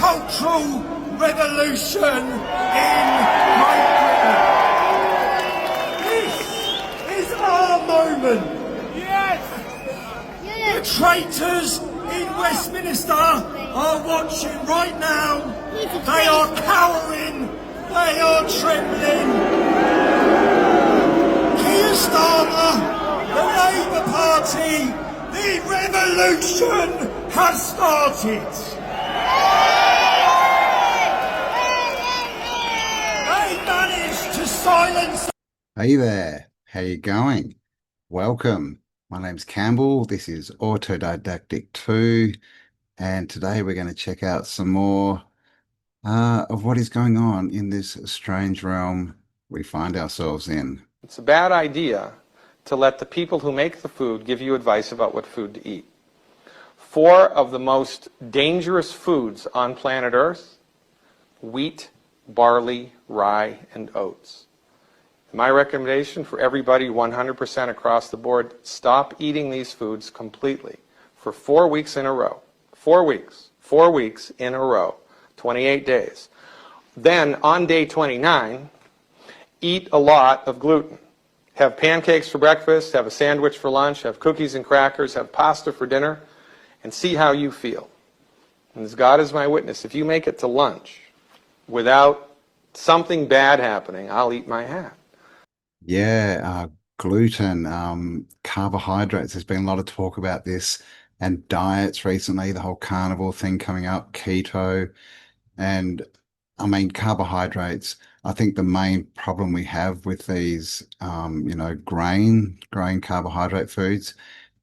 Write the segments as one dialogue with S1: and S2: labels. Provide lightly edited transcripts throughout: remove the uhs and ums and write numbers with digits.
S1: cultural revolution in Great Britain. This is our moment. Yes! The traitors in Westminster are watching right now. They are cowering. They are trembling. Keir Starmer, the Labour Party, the revolution has started. They managed to silence.
S2: Hey there, how you going? Welcome. My name's Campbell. This is Autodidactic 2, and today we're going to check out some more of what is going on in this strange realm we find ourselves in.
S3: It's a bad idea to let the people who make the food give you advice about what food to eat. 4 of the most dangerous foods on planet Earth: wheat, barley, rye, and oats. My recommendation for everybody 100% across the board: stop eating these foods completely for 4 weeks in a row. 4 weeks. 4 weeks in a row. 28 days. Then on day 29, eat a lot of gluten. Have pancakes for breakfast, have a sandwich for lunch, have cookies and crackers, have pasta for dinner, and see how you feel. And as God is my witness, if you make it to lunch without something bad happening, I'll eat my hat.
S2: Yeah, gluten, carbohydrates. There's been a lot of talk about this, and diets recently, the whole carnivore thing coming up, keto. And I mean, carbohydrates, I think the main problem we have with these, grain carbohydrate foods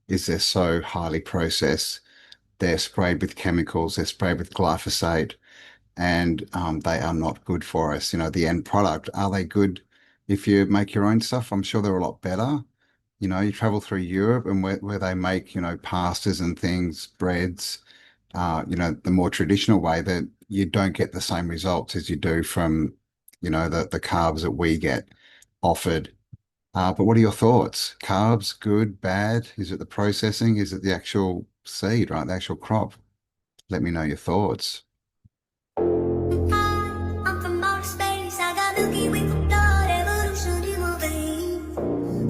S2: is they're so highly processed. They're sprayed with chemicals, they're sprayed with glyphosate, and they are not good for us. You know, the end product, are they good if you make your own stuff? I'm sure they're a lot better. You know, you travel through Europe and where they make, pastas and things, breads, the more traditional way, that you don't get the same results as you do from, the carbs that we get offered. But what are your thoughts? Carbs, good, bad? Is it the processing? Is it the actual seed, right? The actual crop? Let me know your thoughts.
S4: I'm from outer space. I got Milky Way for blood, evolution in my veins.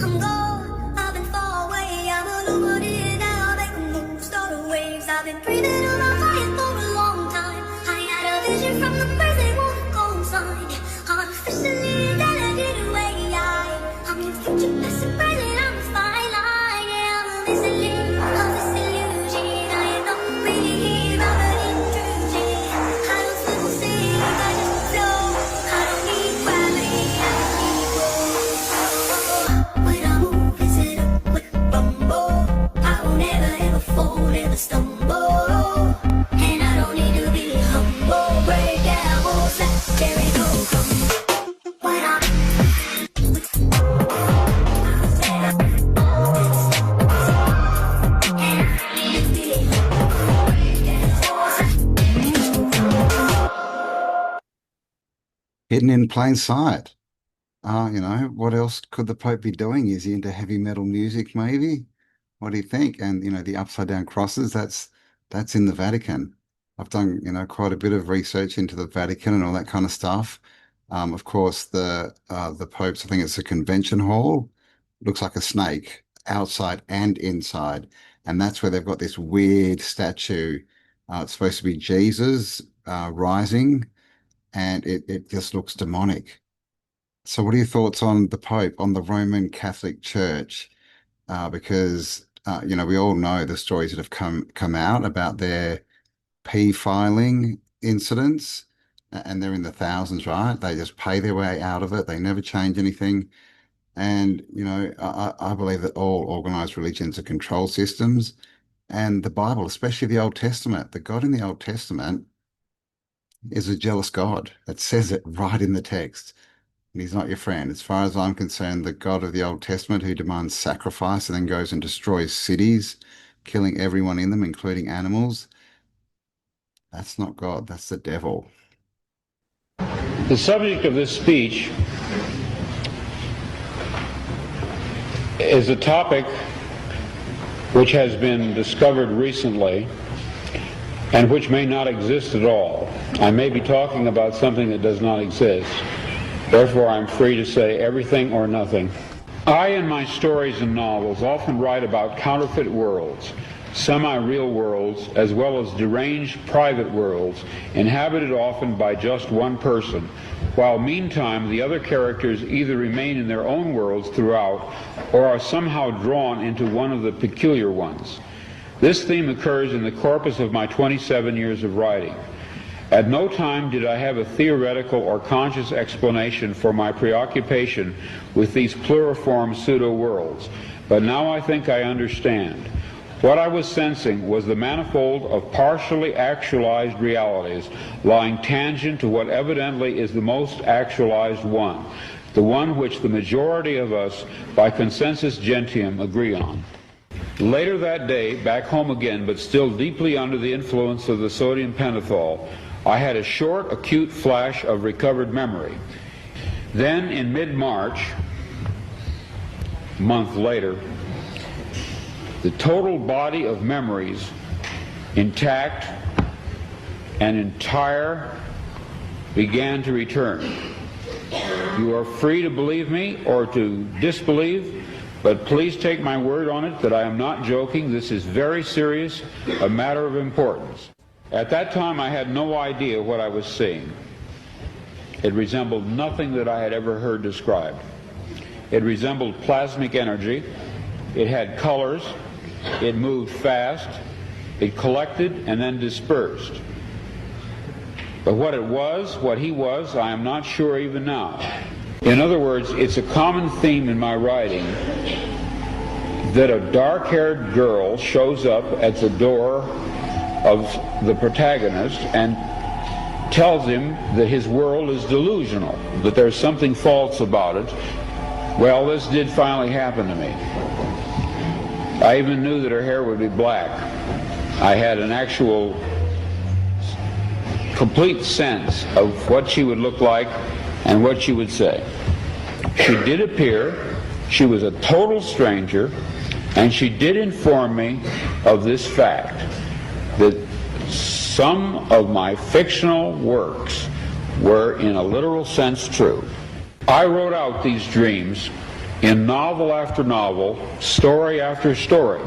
S4: I'm gone, I've been far away. I'm illuminated now, I make the move, start the waves. I've been breathing on my fire for a long time. I had a vision from the birds, they wanna go inside. I'm officially delegated away. I'm your future, past and present, I'm the spotlight. Yeah, I'm a listening of this illusion. I am not really here, I'm an intrusion. I don't swim or sing, I just flow. I don't need gravity, I don't need roll. When I move, it's it up with a rumble. I will never ever fall, never stumble. And I don't need to be humble. Break down walls, let Jericho come. When I'm
S2: Hidden in plain sight. What else could the Pope be doing? Is he into heavy metal music, maybe? What do you think? And, the upside down crosses, that's in the Vatican. I've done, quite a bit of research into the Vatican and all that kind of stuff. Of course, the Pope's, I think it's a convention hall, looks like a snake, outside and inside. And that's where they've got this weird statue. It's supposed to be Jesus rising, and it just looks demonic. So what are your thoughts on the Pope, on the Roman Catholic Church? Because, we all know the stories that have come out about their p-filing incidents, and they're in the thousands, right? They just pay their way out of it. They never change anything. And, I believe that all organized religions are control systems, and the Bible, especially the Old Testament, the God in the Old Testament is a jealous God. It says it right in the text. And he's not your friend. As far as I'm concerned, the God of the Old Testament who demands sacrifice and then goes and destroys cities, killing everyone in them, including animals, that's not God, that's the devil.
S5: The subject of this speech is a topic which has been discovered recently and which may not exist at all. I may be talking about something that does not exist. Therefore, I'm free to say everything or nothing. I, in my stories and novels, often write about counterfeit worlds, semi-real worlds, as well as deranged private worlds, inhabited often by just one person, while meantime the other characters either remain in their own worlds throughout or are somehow drawn into one of the peculiar ones. This theme occurs in the corpus of my 27 years of writing. At no time did I have a theoretical or conscious explanation for my preoccupation with these pluriform pseudo-worlds, but now I think I understand. What I was sensing was the manifold of partially actualized realities lying tangent to what evidently is the most actualized one, the one which the majority of us, by consensus gentium, agree on. Later that day, back home again, but still deeply under the influence of the sodium pentothal, I had a short, acute flash of recovered memory. Then, in mid-March, a month later, the total body of memories, intact and entire, began to return. You are free to believe me or to disbelieve, but please take my word on it that I am not joking. This is very serious, a matter of importance. At that time, I had no idea what I was seeing. It resembled nothing that I had ever heard described. It resembled plasmic energy. It had colors. It moved fast. It collected and then dispersed. But what it was, what he was, I am not sure even now. In other words, it's a common theme in my writing that a dark-haired girl shows up at the door of the protagonist and tells him that his world is delusional, that there's something false about it. Well, this did finally happen to me. I even knew that her hair would be black. I had an actual complete sense of what she would look like and what she would say. She did appear. She was a total stranger, and she did inform me of this fact, that some of my fictional works were in a literal sense true. I wrote out these dreams in novel after novel, story after story.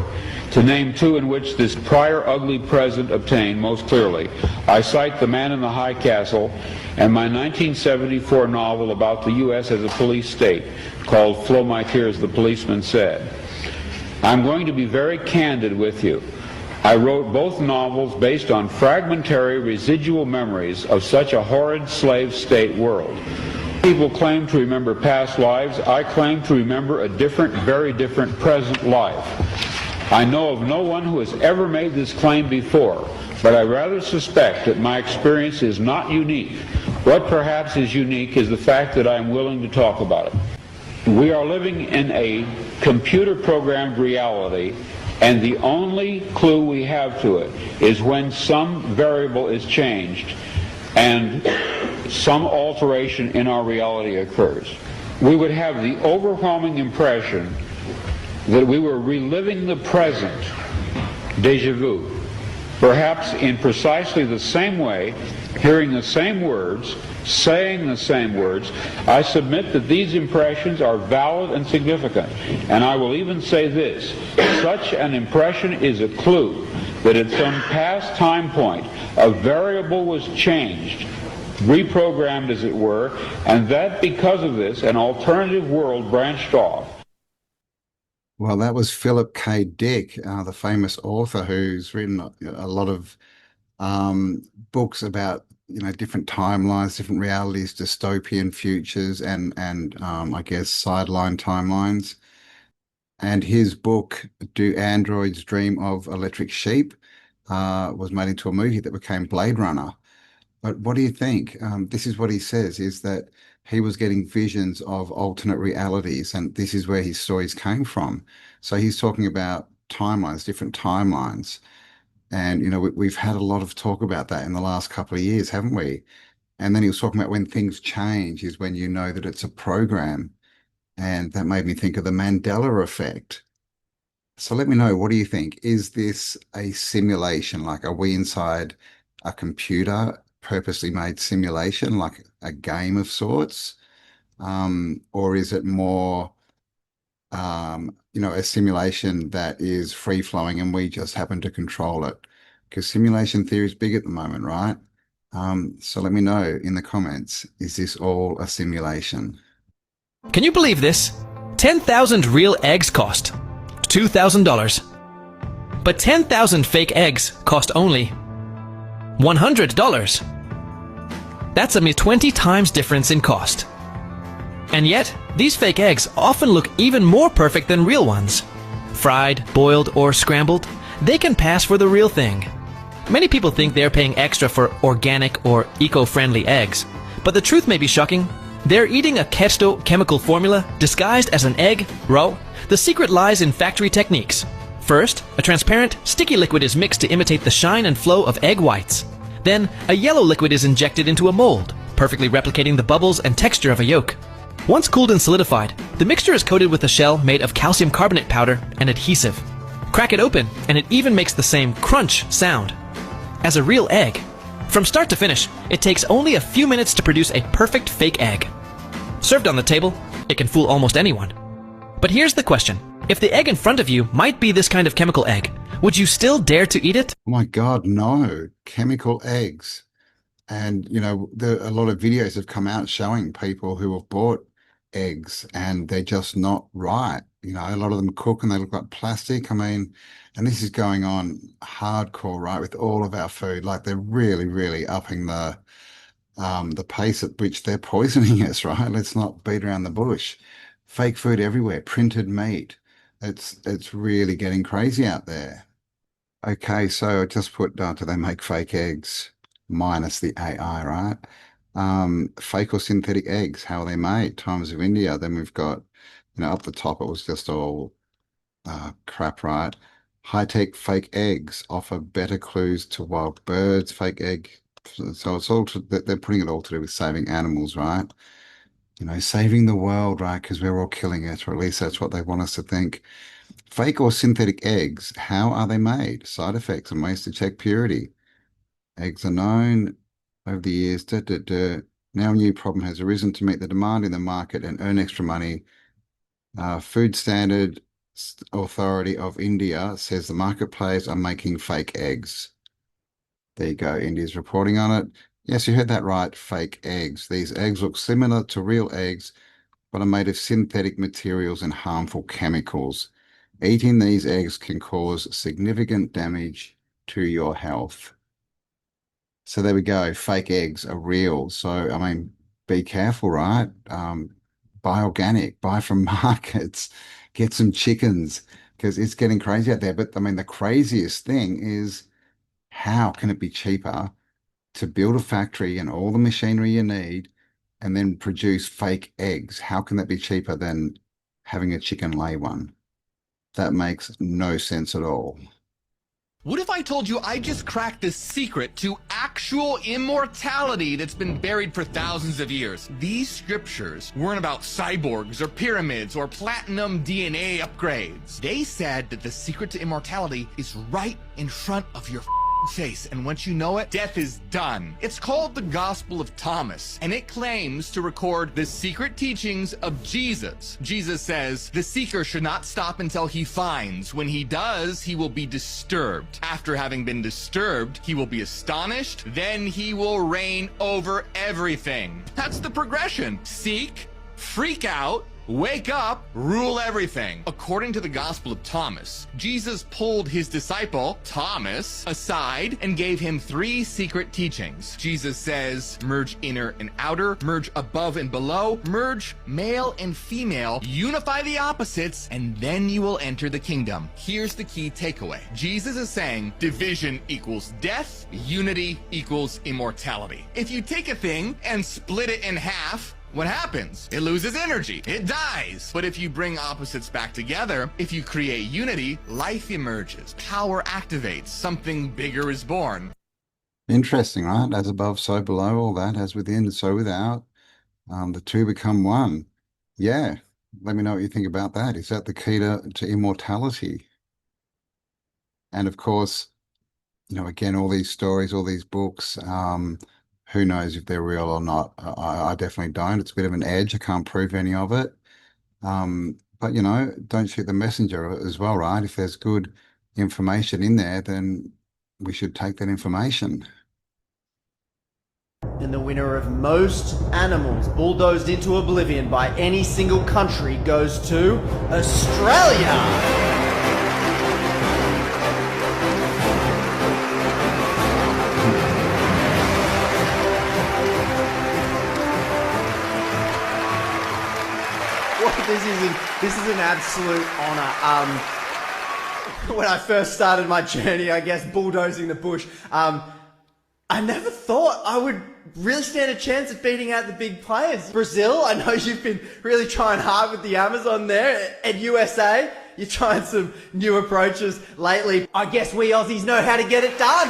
S5: To name two in which this prior ugly present obtained most clearly, I cite The Man in the High Castle and my 1974 novel about the U.S. as a police state called Flow My Tears, the Policeman Said. I'm going to be very candid with you. I wrote both novels based on fragmentary residual memories of such a horrid slave state world. People claim to remember past lives. I claim to remember a different, very different present life. I know of no one who has ever made this claim before, but I rather suspect that my experience is not unique. What perhaps is unique is the fact that I am willing to talk about it. We are living in a computer-programmed reality, and the only clue we have to it is when some variable is changed and some alteration in our reality occurs. We would have the overwhelming impression that we were reliving the present, déjà vu, perhaps in precisely the same way, hearing the same words, saying the same words. I submit that these impressions are valid and significant, and I will even say this: such an impression is a clue that at some past time point a variable was changed, reprogrammed as it were, and that because of this an alternative world branched off.
S2: Well, that was Philip K. Dick, the famous author who's written a lot of books about, different timelines, different realities, dystopian futures, and I guess sideline timelines. And his book, Do Androids Dream of Electric Sheep, was made into a movie that became Blade Runner. But what do you think? This is what he says, is that he was getting visions of alternate realities, and this is where his stories came from. So he's talking about timelines, different timelines. And, we've had a lot of talk about that in the last couple of years, haven't we? And then he was talking about when things change is when you know that it's a program. And that made me think of the Mandela effect. So let me know, what do you think? Is this a simulation? Like, are we inside a computer purposely made simulation, like a game of sorts? Or is it more, a simulation that is free flowing and we just happen to control it? Because simulation theory is big at the moment, right? So let me know in the comments, is this all a simulation?
S6: Can you believe this? 10,000 real eggs cost $2,000. But 10,000 fake eggs cost only $100. That's a mere 20 times difference in cost. And yet, these fake eggs often look even more perfect than real ones. Fried, boiled, or scrambled, they can pass for the real thing. Many people think they're paying extra for organic or eco-friendly eggs, but the truth may be shocking. They're eating a keto chemical formula disguised as an egg raw. The secret lies in factory techniques. First, a transparent, sticky liquid is mixed to imitate the shine and flow of egg whites. Then, a yellow liquid is injected into a mold, perfectly replicating the bubbles and texture of a yolk. Once cooled and solidified, the mixture is coated with a shell made of calcium carbonate powder and adhesive. Crack it open, and it even makes the same crunch sound as a real egg. From start to finish, it takes only a few minutes to produce a perfect fake egg. Served on the table, it can fool almost anyone. But here's the question. If the egg in front of you might be this kind of chemical egg, would you still dare to eat it?
S2: Oh my God, no. Chemical eggs. And, a lot of videos have come out showing people who have bought eggs and they're just not right. A lot of them cook and they look like plastic. I mean, and this is going on hardcore, right, with all of our food. Like they're really, really upping the pace at which they're poisoning us, right? Let's not beat around the bush. Fake food everywhere, printed meat. It's really getting crazy out there. Okay, so I just put, do they make fake eggs minus the AI, right? Fake or synthetic eggs, how are they made? Times of India. Then we've got, up the top, it was just all crap, right? High-tech fake eggs offer better clues to wild birds, fake egg. So it's all, they're putting it all to do with saving animals, right? Saving the world, right? Because we're all killing it, or at least that's what they want us to think. Fake or synthetic eggs, how are they made? Side effects and ways to check purity. Eggs are known over the years. Now a new problem has arisen to meet the demand in the market and earn extra money. Food Standard Authority of India says the market players are making fake eggs. There you go. India's reporting on it. Yes, you heard that right. Fake eggs. These eggs look similar to real eggs, but are made of synthetic materials and harmful chemicals. Eating these eggs can cause significant damage to your health. So there we go. Fake eggs are real. So, I mean, be careful, right? Buy organic, buy from markets, get some chickens, because it's getting crazy out there. But I mean, the craziest thing is, how can it be cheaper to build a factory and all the machinery you need and then produce fake eggs? How can that be cheaper than having a chicken lay one? That makes no sense at all.
S7: What if I told you I just cracked the secret to actual immortality that's been buried for thousands of years? These scriptures weren't about cyborgs or pyramids or platinum DNA upgrades. They said that the secret to immortality is right in front of your face, and once you know it, death is done. It's called the Gospel of Thomas, and it claims to record the secret teachings of Jesus. Jesus says the seeker should not stop until he finds. When he does, he will be disturbed. After having been disturbed, he will be astonished. Then he will reign over everything. That's the progression. Seek, freak out, wake up, rule everything. According to the Gospel of Thomas, Jesus pulled his disciple, Thomas, aside and gave him 3 secret teachings. Jesus says, merge inner and outer, merge above and below, merge male and female, unify the opposites, and then you will enter the kingdom. Here's the key takeaway. Jesus is saying division equals death, unity equals immortality. If you take a thing and split it in half, what happens? It loses energy. It dies. But if you bring opposites back together, if you create unity, life emerges. Power activates. Something bigger is born.
S2: Interesting, right? As above, so below, all that, as within, so without. The two become one. Yeah. Let me know what you think about that. Is that the key to immortality? And of course, again, all these stories, all these books, who knows if they're real or not? I definitely don't. It's a bit of an edge. I can't prove any of it. But don't shoot the messenger as well, right? If there's good information in there, then we should take that information.
S8: And the winner of most animals bulldozed into oblivion by any single country goes to Australia. This is an absolute honour. When I first started my journey, I guess, bulldozing the bush, I never thought I would really stand a chance at beating out the big players. Brazil, I know you've been really trying hard with the Amazon there, and USA, you're trying some new approaches lately. I guess we Aussies know how to get it done.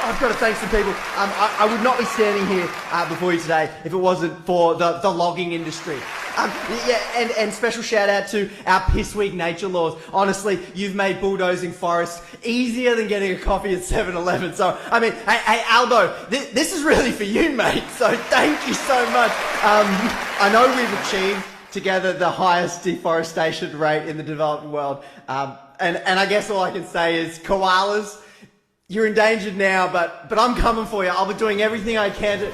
S8: I've got to thank some people. I would not be standing here before you today if it wasn't for the logging industry. And special shout out to our piss weak nature laws. Honestly, you've made bulldozing forests easier than getting a coffee at 7-Eleven. So, I mean, hey Albo, this is really for you, mate. So thank you so much. I know we've achieved together the highest deforestation rate in the developed world. And I guess all I can say is koalas, you're endangered now, but I'm coming for you. I'll be doing everything I can to...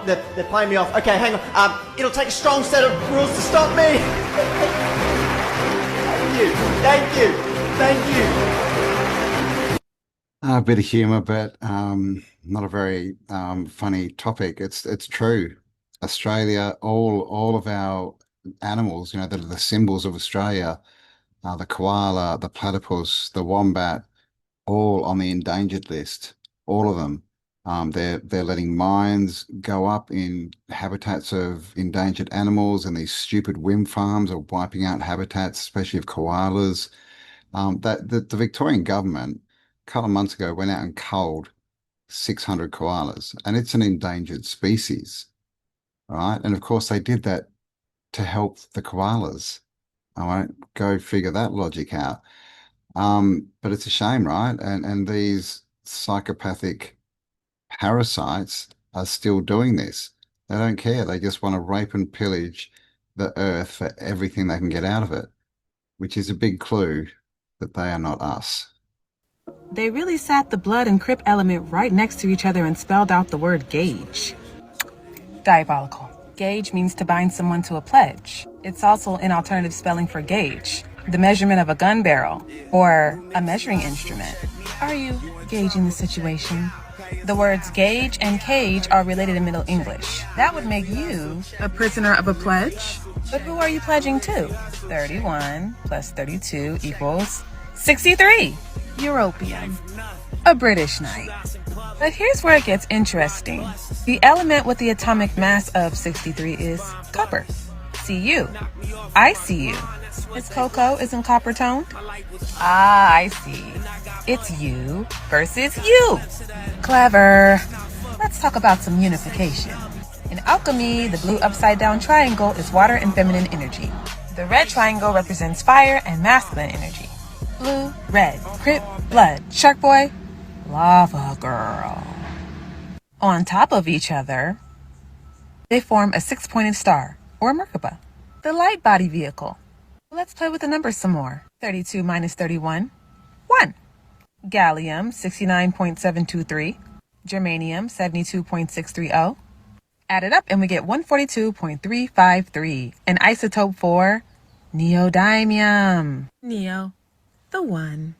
S8: they're playing me off. Okay, hang on. It'll take a strong set of rules to stop me. Thank you.
S2: A bit of humor, but not a very funny topic. It's true. Australia, all of our animals, that are the symbols of Australia, the koala, the platypus, the wombat, all on the endangered list, all of them. They're letting mines go up in habitats of endangered animals, and these stupid wind farms are wiping out habitats, especially of koalas. The Victorian government a couple of months ago went out and culled 600 koalas, and it's an endangered species, right? And of course they did that to help the koalas. I won't go figure that logic out. But it's a shame, right? And these psychopathic parasites are still doing this. They don't care. They just want to rape and pillage the earth for everything they can get out of it, which is a big clue that they are not us.
S9: They really sat the blood and crip element right next to each other and spelled out the word gauge. Diabolical. Gauge means to bind someone to a pledge. It's also an alternative spelling for gauge, the measurement of a gun barrel, or a measuring instrument. Are you gauging the situation? The words gauge and cage are related in Middle English. That would make you a prisoner of a pledge. But who are you pledging to? 31 plus 32 equals 63. European. A British knight. But here's where it gets interesting. The element with the atomic mass of 63 is copper. Cu. ICU. Is cocoa isn't copper toned? Ah, I see. It's you versus you. Clever. Let's talk about some unification. In alchemy, the blue upside down triangle is water and feminine energy. The red triangle represents fire and masculine energy. Blue, red, crip, blood, shark boy, lava girl. On top of each other, they form a 6-pointed star, or Merkaba, the light body vehicle. Let's play with the numbers some more. 32 minus 31, 1. Gallium, 69.723. Germanium, 72.630. Add it up and we get 142.353. An isotope for neodymium. Neo, the one.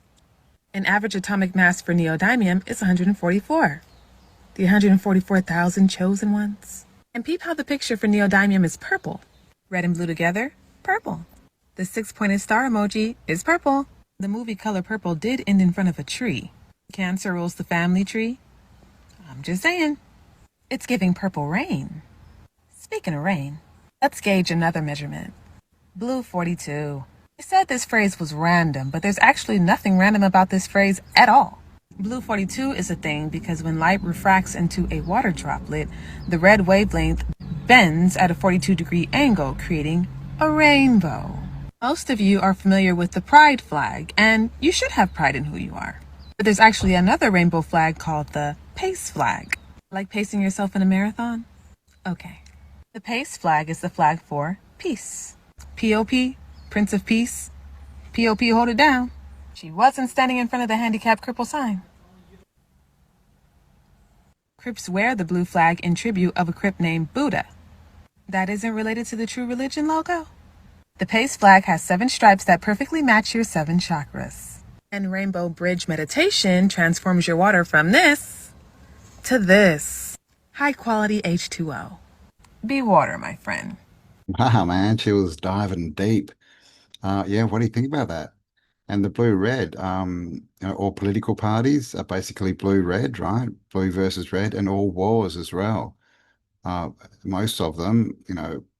S9: An average atomic mass for neodymium is 144. The 144,000 chosen ones. And peep how the picture for neodymium is purple. Red and blue together, purple. The 6-pointed star emoji is purple. The movie Color Purple did end in front of a tree. Cancer rules the family tree. I'm just saying. It's giving purple rain. Speaking of rain, let's gauge another measurement. Blue 42. I said this phrase was random, but there's actually nothing random about this phrase at all. Blue 42 is a thing because when light refracts into a water droplet, the red wavelength bends at a 42-degree angle, creating a rainbow. Most of you are familiar with the pride flag, and you should have pride in who you are. But there's actually another rainbow flag called the PACE flag. Like pacing yourself in a marathon? Okay. The PACE flag is the flag for peace. P.O.P., Prince of Peace. P.O.P., hold it down. She wasn't standing in front of the handicapped cripple sign. Crips wear the blue flag in tribute of a Crip named Buddha. That isn't related to the True Religion logo? The PACE flag has 7 stripes that perfectly match your 7 chakras. And Rainbow Bridge Meditation transforms your water from this to this. High quality H2O. Be water, my friend.
S2: Wow, man, she was diving deep. Yeah, what do you think about that? And the blue-red, all political parties are basically blue-red, right? Blue versus red, and all wars as well. Most of them,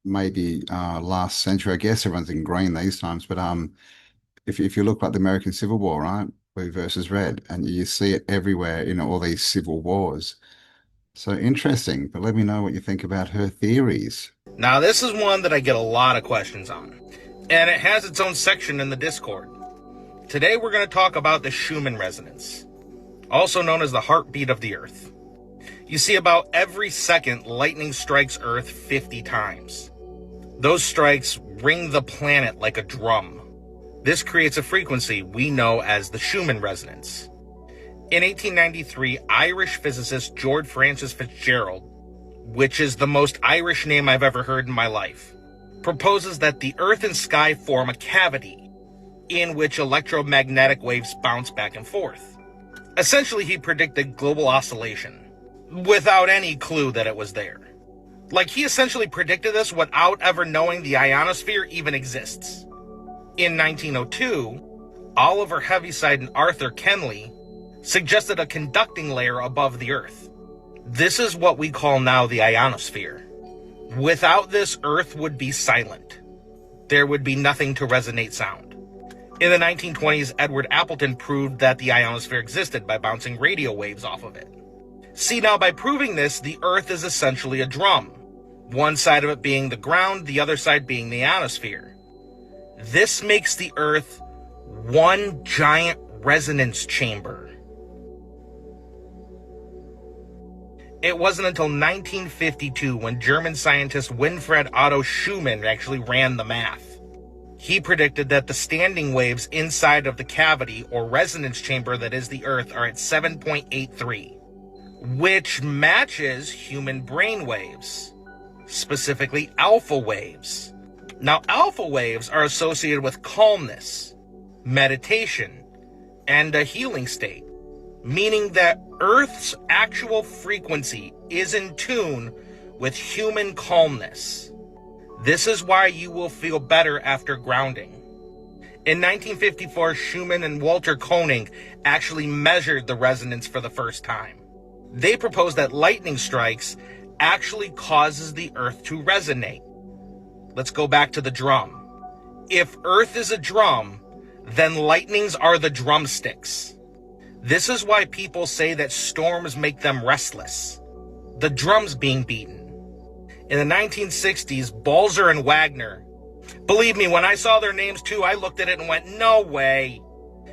S2: maybe last century, I guess everyone's in green these times, but if you look like the American Civil War, right? Blue versus red, and you see it everywhere in all these civil wars. So interesting, but let me know what you think about her theories.
S10: Now, this is one that I get a lot of questions on, and it has its own section in the Discord. Today, we're going to talk about the Schumann resonance, also known as the heartbeat of the Earth. You see, about every second, lightning strikes Earth 50 times. Those strikes ring the planet like a drum. This creates a frequency we know as the Schumann resonance. In 1893, Irish physicist George Francis Fitzgerald, which is the most Irish name I've ever heard in my life, proposes that the Earth and sky form a cavity in which electromagnetic waves bounce back and forth. Essentially, he predicted global oscillation without any clue that it was there. Like, he essentially predicted this without ever knowing the ionosphere even exists. In 1902, Oliver Heaviside and Arthur Kenley suggested a conducting layer above the Earth. This is what we call now the ionosphere. Without this, Earth would be silent. There would be nothing to resonate sound. In the 1920s, Edward Appleton proved that the ionosphere existed by bouncing radio waves off of it. See, now by proving this, the Earth is essentially a drum. One side of it being the ground, the other side being the ionosphere. This makes the Earth one giant resonance chamber. It wasn't until 1952 when German scientist Winfried Otto Schumann actually ran the math. He predicted that the standing waves inside of the cavity or resonance chamber that is the Earth are at 7.83, which matches human brain waves, specifically alpha waves. Now, alpha waves are associated with calmness, meditation, and a healing state, meaning that Earth's actual frequency is in tune with human calmness. This is why you will feel better after grounding. In 1954, Schumann and Walter Koenig actually measured the resonance for the first time. They proposed that lightning strikes actually causes the Earth to resonate. Let's go back to the drum. If Earth is a drum, then lightnings are the drumsticks. This is why people say that storms make them restless. The drum's being beaten. In the 1960s, Balzer and Wagner. Believe me, when I saw their names too, I looked at it and went, no way.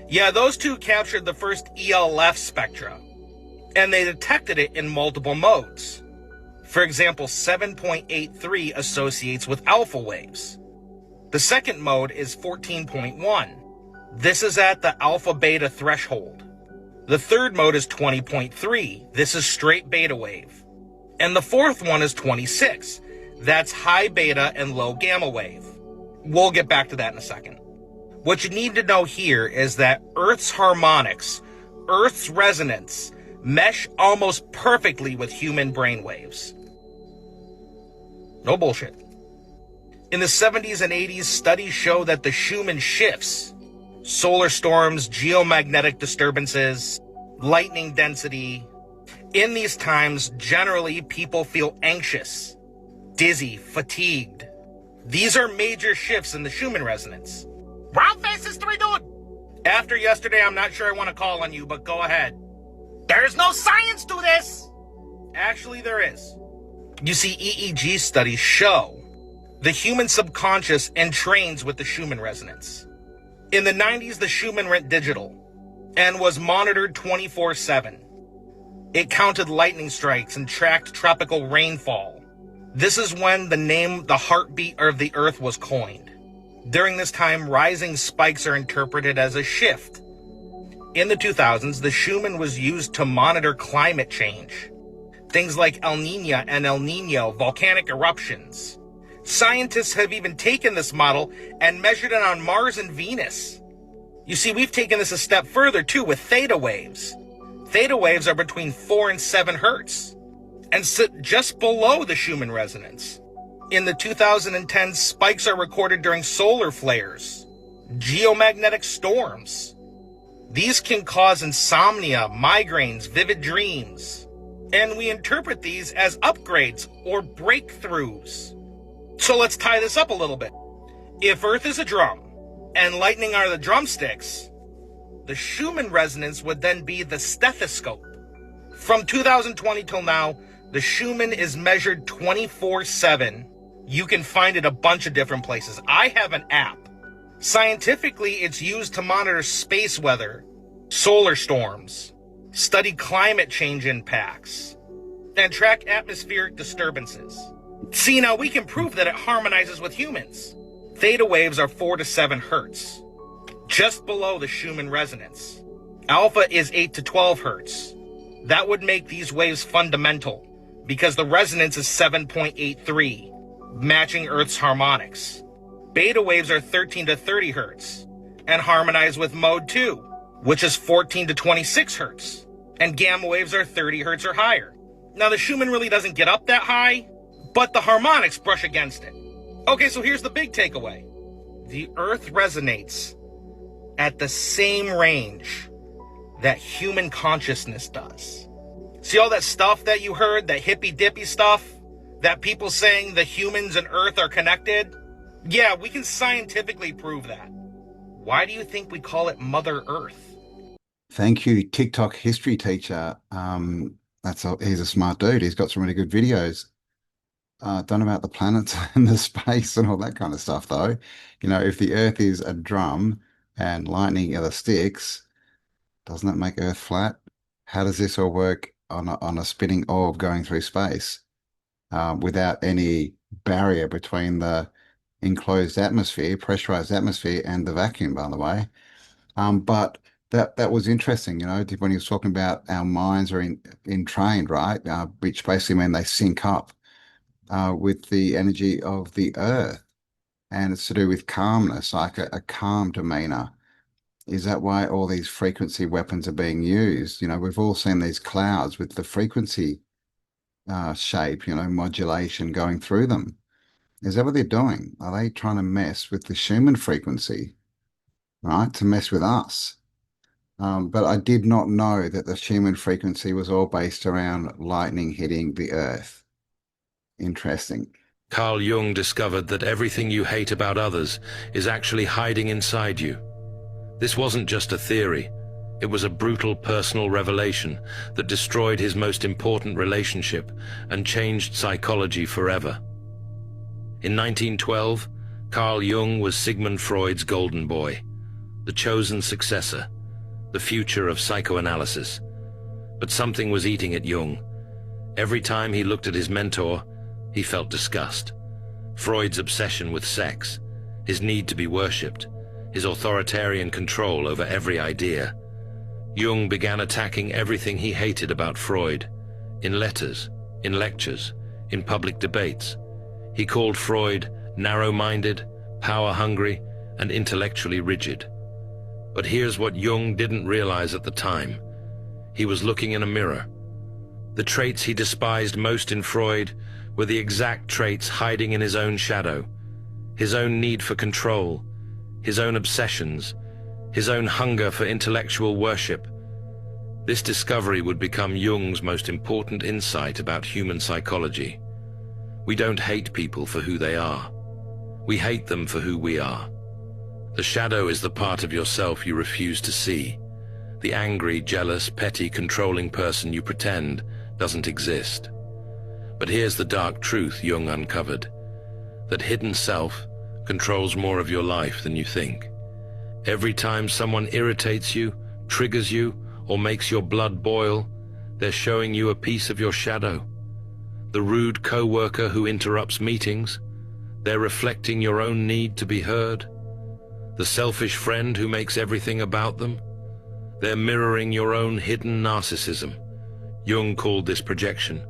S10: Yeah, those two captured the first ELF spectra, and they detected it in multiple modes. For example, 7.83 associates with alpha waves. The second mode is 14.1. This is at the alpha-beta threshold. The third mode is 20.3. This is straight beta wave. And the fourth one is 26. That's high beta and low gamma wave. We'll get back to that in a second. What you need to know here is that Earth's harmonics, Earth's resonance, mesh almost perfectly with human brain waves. No bullshit. In the 70s and 80s, studies show that the Schumann shifts, solar storms, geomagnetic disturbances, lightning density. In these times, generally, people feel anxious, dizzy, fatigued. These are major shifts in the Schumann resonance. Round faces 3 dude! After yesterday, I'm not sure I want to call on you, but go ahead. There's no science to this! Actually, there is. You see, EEG studies show the human subconscious entrains with the Schumann resonance. In the 90s, the Schumann went digital. and was monitored 24/7. It counted lightning strikes and tracked tropical rainfall. This is when the name the heartbeat of the Earth was coined. During this time, rising spikes are interpreted as a shift. In the 2000s, the Schumann was used to monitor climate change. Things like El Niño and El Nino, volcanic eruptions. Scientists have even taken this model and measured it on Mars and Venus. You see, we've taken this a step further too with theta waves. Theta waves are between 4 and 7 hertz and sit just below the Schumann resonance. In the 2010s, spikes are recorded during solar flares, geomagnetic storms. These can cause insomnia, migraines, vivid dreams. And we interpret these as upgrades or breakthroughs. So let's tie this up a little bit. If Earth is a drum and lightning are the drumsticks, the Schumann resonance would then be the stethoscope. From 2020 till now, the Schumann is measured 24/7. You can find it a bunch of different places. I have an app. Scientifically, it's used to monitor space weather, solar storms, study climate change impacts, and track atmospheric disturbances. See, now we can prove that it harmonizes with humans. Theta waves are 4 to 7 hertz, just below the Schumann resonance. Alpha is 8 to 12 hertz. That would make these waves fundamental because the resonance is 7.83, matching Earth's harmonics. Beta waves are 13 to 30 hertz and harmonize with mode 2, which is 14 to 26 hertz. And gamma waves are 30 hertz or higher. Now the Schumann really doesn't get up that high, but the harmonics brush against it. Okay, so here's the big takeaway. The Earth resonates at the same range that human consciousness does. See all that stuff that you heard, that hippy-dippy stuff? That people saying the humans and Earth are connected? Yeah, we can scientifically prove that. Why do you think we call it Mother Earth?
S2: Thank you, TikTok history teacher. He's a smart dude. He's got some really good videos done about the planets and the space and all that kind of stuff, though. You know, if the Earth is a drum and lightning are the sticks, doesn't that make Earth flat? How does this all work on a spinning orb going through space without any barrier between the enclosed atmosphere, pressurized atmosphere, and the vacuum, by the way? But that was interesting, you know, when he was talking about our minds are entrained, right? Which basically mean they sync up with the energy of the Earth, and it's to do with calmness, like a calm demeanor. Is that why all these frequency weapons are being used? You know, we've all seen these clouds with the frequency shape, you know, modulation going through them. Is that what they're doing? Are they trying to mess with the Schumann frequency, right, to mess with us? But I did not know that the Schumann frequency was all based around lightning hitting the Earth. Interesting.
S11: Carl Jung discovered that everything you hate about others is actually hiding inside you. This wasn't just a theory. It was a brutal personal revelation that destroyed his most important relationship and changed psychology forever. In 1912, Carl Jung was Sigmund Freud's golden boy, the chosen successor, the future of psychoanalysis. But something was eating at Jung. Every time he looked at his mentor, he felt disgust. Freud's obsession with sex, his need to be worshipped, his authoritarian control over every idea. Jung began attacking everything he hated about Freud, in letters, in lectures, in public debates. He called Freud narrow-minded, power-hungry, and intellectually rigid. But here's what Jung didn't realize at the time. He was looking in a mirror. The traits he despised most in Freud were the exact traits hiding in his own shadow, his own need for control, his own obsessions, his own hunger for intellectual worship. This discovery would become Jung's most important insight about human psychology. We don't hate people for who they are. We hate them for who we are. The shadow is the part of yourself you refuse to see. The angry, jealous, petty, controlling person you pretend doesn't exist. But here's the dark truth Jung uncovered, that hidden self controls more of your life than you think. Every time someone irritates you, triggers you or makes your blood boil, they're showing you a piece of your shadow. The rude co-worker who interrupts meetings, they're reflecting your own need to be heard. The selfish friend who makes everything about them, they're mirroring your own hidden narcissism. Jung called this projection.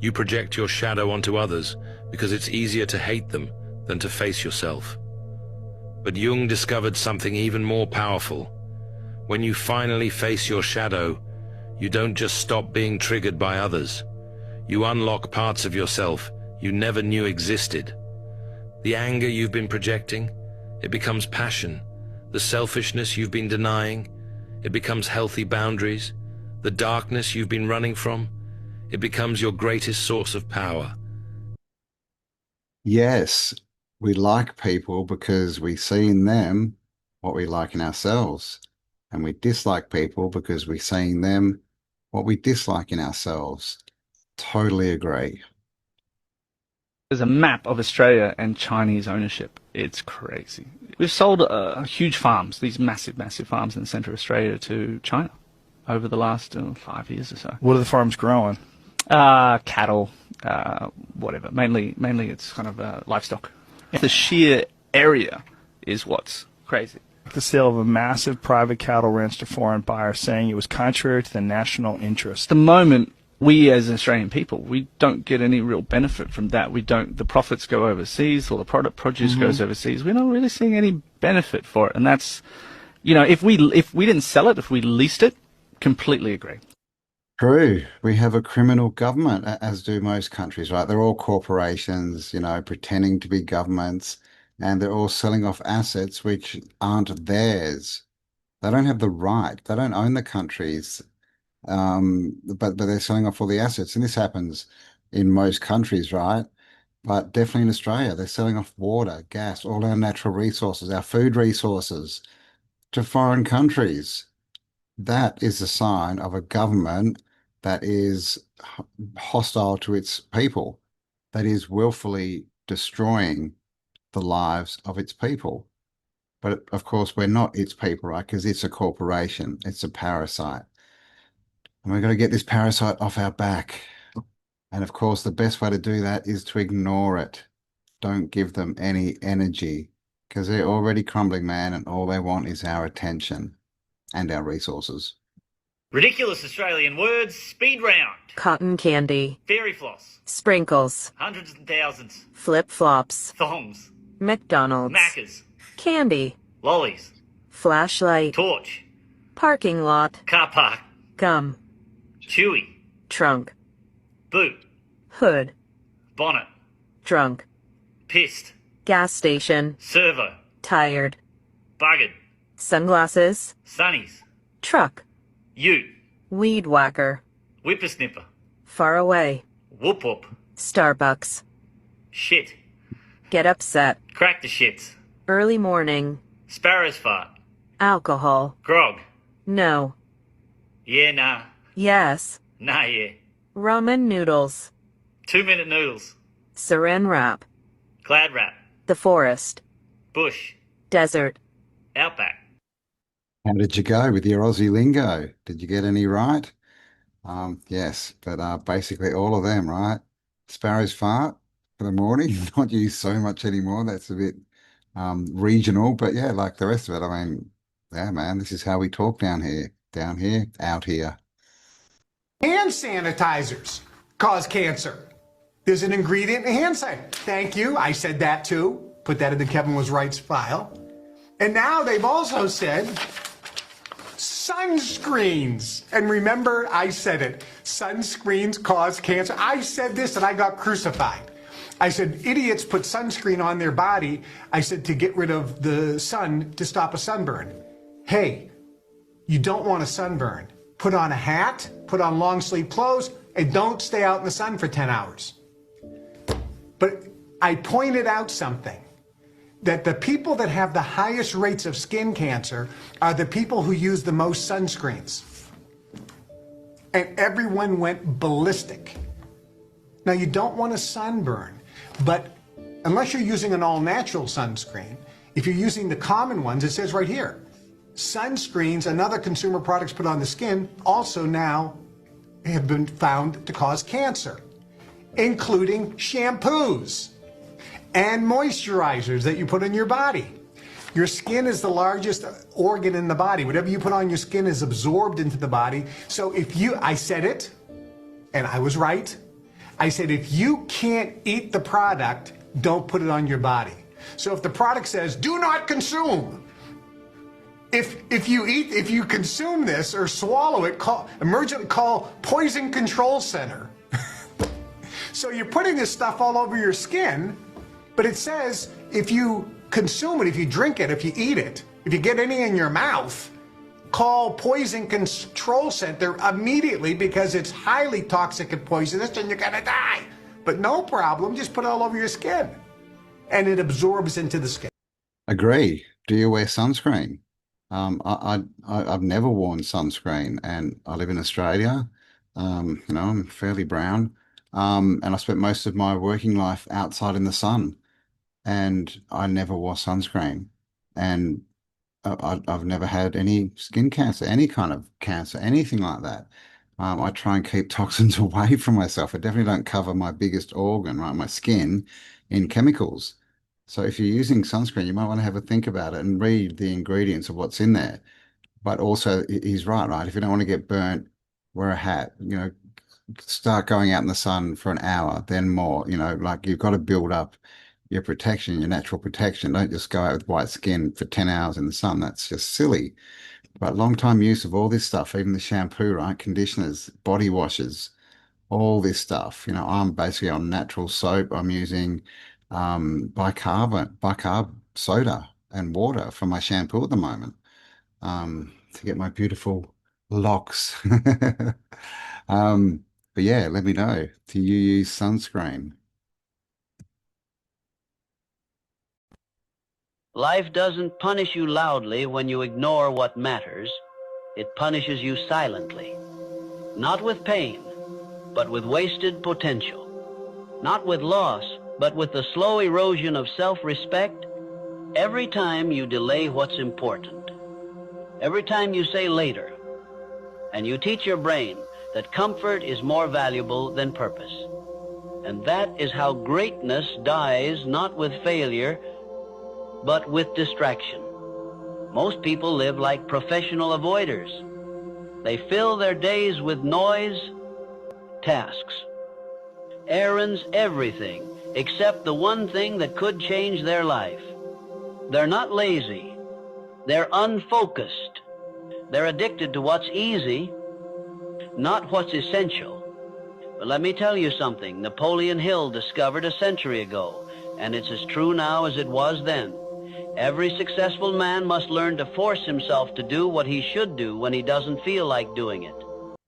S11: You project your shadow onto others because it's easier to hate them than to face yourself. But Jung discovered something even more powerful. When you finally face your shadow, you don't just stop being triggered by others. You unlock parts of yourself you never knew existed. The anger you've been projecting, it becomes passion. The selfishness you've been denying, it becomes healthy boundaries. The darkness you've been running from, it becomes your greatest source of power.
S2: Yes, we like people because we see in them what we like in ourselves. And we dislike people because we see in them what we dislike in ourselves. Totally agree.
S12: There's a map of Australia and Chinese ownership. It's crazy. We've sold huge farms, these massive, massive farms in the centre of Australia to China over the last 5 years or so.
S13: What are the farms growing?
S12: Cattle, whatever. Mainly it's kind of livestock. The sheer area is what's crazy.
S13: The sale of a massive private cattle ranch to foreign buyers, saying it was contrary to the national interest.
S12: The moment we as Australian people, we don't get any real benefit from that. The profits go overseas, or the produce goes overseas. We're not really seeing any benefit for it. And that's, if we didn't sell it, if we leased it, completely agree.
S2: True. We have a criminal government, as do most countries, right? They're all corporations, pretending to be governments, and they're all selling off assets which aren't theirs. They don't have the right. They don't own the countries, but they're selling off all the assets. And this happens in most countries, right? But definitely in Australia, they're selling off water, gas, all our natural resources, our food resources to foreign countries. That is a sign of a government that is hostile to its people, that is willfully destroying the lives of its people. But of course, we're not its people, right? Because it's a corporation, it's a parasite. And we've got to get this parasite off our back. And of course, the best way to do that is to ignore it. Don't give them any energy, because they're already crumbling, man, and all they want is our attention and our resources.
S14: Ridiculous Australian words, speed round.
S15: Cotton candy.
S14: Fairy floss.
S15: Sprinkles.
S14: Hundreds and thousands.
S15: Flip-flops.
S14: Thongs.
S15: McDonald's.
S14: Maccas.
S15: Candy.
S14: Lollies.
S15: Flashlight.
S14: Torch.
S15: Parking lot.
S14: Car park.
S15: Gum.
S14: Chewy.
S15: Trunk.
S14: Boot.
S15: Hood.
S14: Bonnet.
S15: Drunk.
S14: Pissed.
S15: Gas station.
S14: Servo.
S15: Tired.
S14: Buggered.
S15: Sunglasses.
S14: Sunnies.
S15: Truck.
S14: Ute.
S15: Weed whacker.
S14: Whippersnipper.
S15: Far away.
S14: Whoop whoop.
S15: Starbucks.
S14: Shit.
S15: Get upset.
S14: Crack the shits.
S15: Early morning.
S14: Sparrow's fart.
S15: Alcohol.
S14: Grog.
S15: No.
S14: Yeah, nah.
S15: Yes.
S14: Nah, yeah.
S15: Ramen noodles.
S14: 2-minute noodles.
S15: Saran wrap.
S14: Glad wrap.
S15: The forest.
S14: Bush.
S15: Desert.
S14: Outback.
S2: How did you go with your Aussie lingo? Did you get any right? Yes, but basically all of them, right? Sparrow's fart for the morning, not used so much anymore. That's a bit regional, but yeah, like the rest of it, I mean, yeah, man, this is how we talk down here, out here.
S1: Hand sanitizers cause cancer. There's an ingredient in hand sanitizer. Thank you. I said that too. Put that in the Kevin Was Right's file. And now they've also said sunscreens. And remember, I said it. Sunscreens cause cancer. I said this and I got crucified. I said, idiots put sunscreen on their body. I said, to get rid of the sun, to stop a sunburn. Hey, you don't want a sunburn. Put on a hat, put on long sleeve clothes, and don't stay out in the sun for 10 hours. But I pointed out something, that the people that have the highest rates of skin cancer are the people who use the most sunscreens. And everyone went ballistic. Now, you don't want a sunburn, but unless you're using an all-natural sunscreen, if you're using the common ones, it says right here, sunscreens and other consumer products put on the skin also now have been found to cause cancer, including shampoos and moisturizers that you put in your body. Your skin is the largest organ in the body. Whatever you put on your skin is absorbed into the body. So I said it, and I was right. I said, if you can't eat the product, don't put it on your body. So if the product says, do not consume, if you consume this or swallow it, call Poison Control Center. So you're putting this stuff all over your skin, but it says if you consume it, if you drink it, if you eat it, if you get any in your mouth, call Poison Control Center immediately because it's highly toxic and poisonous and you're gonna die. But no problem, just put it all over your skin and it absorbs into the skin.
S2: Agree. Do you wear sunscreen? I've never worn sunscreen, and I live in Australia. I'm fairly brown, and I spent most of my working life outside in the sun, and I never wore sunscreen, and I've never had any skin cancer, any kind of cancer, anything like that. I try and keep toxins away from myself. I definitely don't cover my biggest organ, right, my skin, in chemicals. So if you're using sunscreen, you might want to have a think about it and read the ingredients of what's in there. But also, he's right? If you don't want to get burnt, wear a hat. Start going out in the sun for an hour, then more. Like you've got to build up your protection, your natural protection. Don't just go out with white skin for 10 hours in the sun. That's just silly. But long-time use of all this stuff, even the shampoo, right? Conditioners, body washes, all this stuff. I'm basically on natural soap. I'm using bicarb soda and water for my shampoo at the moment to get my beautiful locks. But yeah, let me know. Do you use sunscreen?
S16: Life doesn't punish you loudly when you ignore what matters. It punishes you silently. Not with pain, but with wasted potential. Not with loss, but with the slow erosion of self-respect. Every time you delay what's important. Every time you say later. And you teach your brain that comfort is more valuable than purpose. And that is how greatness dies, not with failure, but with distraction. Most people live like professional avoiders. They fill their days with noise, tasks, errands, everything, except the one thing that could change their life. They're not lazy. They're unfocused. They're addicted to what's easy, not what's essential. But let me tell you something Napoleon Hill discovered a century ago, and it's as true now as it was then. Every successful man must learn to force himself to do what he should do when he doesn't feel like doing it.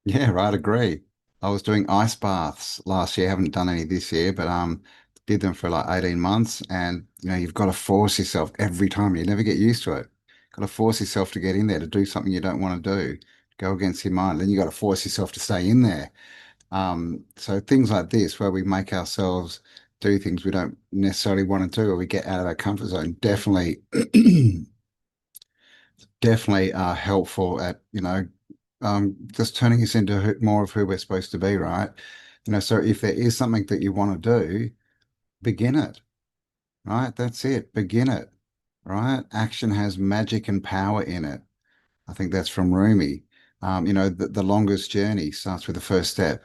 S2: Yeah, right, agree. I was doing ice baths last year. Haven't done any this year, but did them for like 18 months. And you've got to force yourself every time. You never get used to it. Got to force yourself to get in there, to do something you don't want to do, go against your mind. Then you got to force yourself to stay in there. So things like this, where we make ourselves do things we don't necessarily want to do, or we get out of our comfort zone, definitely are helpful at just turning us into more of who we're supposed to be, right? So if there is something that you want to do, begin it, right? That's it, begin it, right? Action has magic and power in it. I think that's from Rumi. The longest journey starts with the first step.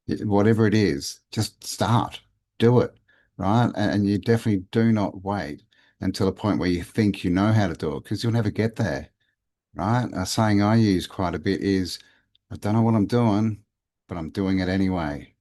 S2: Whatever it is, just start. Do it, right? And you definitely do not wait until a point where you think you know how to do it, because you'll never get there, right? A saying I use quite a bit is, I don't know what I'm doing, but I'm doing it anyway.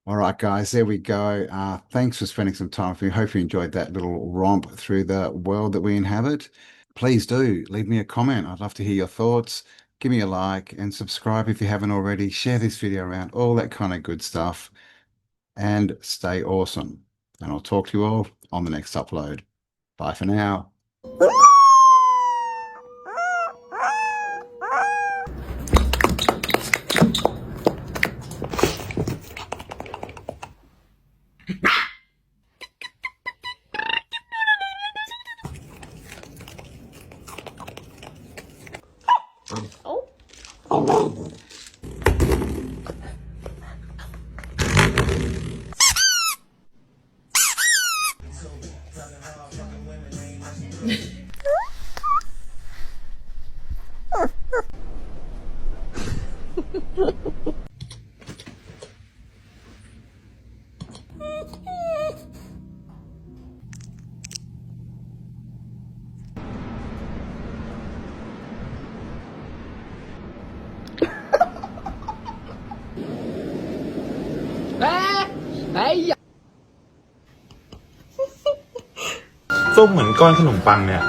S2: All right, guys, there we go. Thanks for spending some time with me. Hope you enjoyed that little romp through the world that we inhabit. Please do leave me a comment. I'd love to hear your thoughts. Give me a like and subscribe if you haven't already. Share this video around, all that kind of good stuff. And stay awesome. And I'll talk to you all on the next upload. Bye for now.
S17: ส้มเหมือนก้อนขนมปังเนี่ย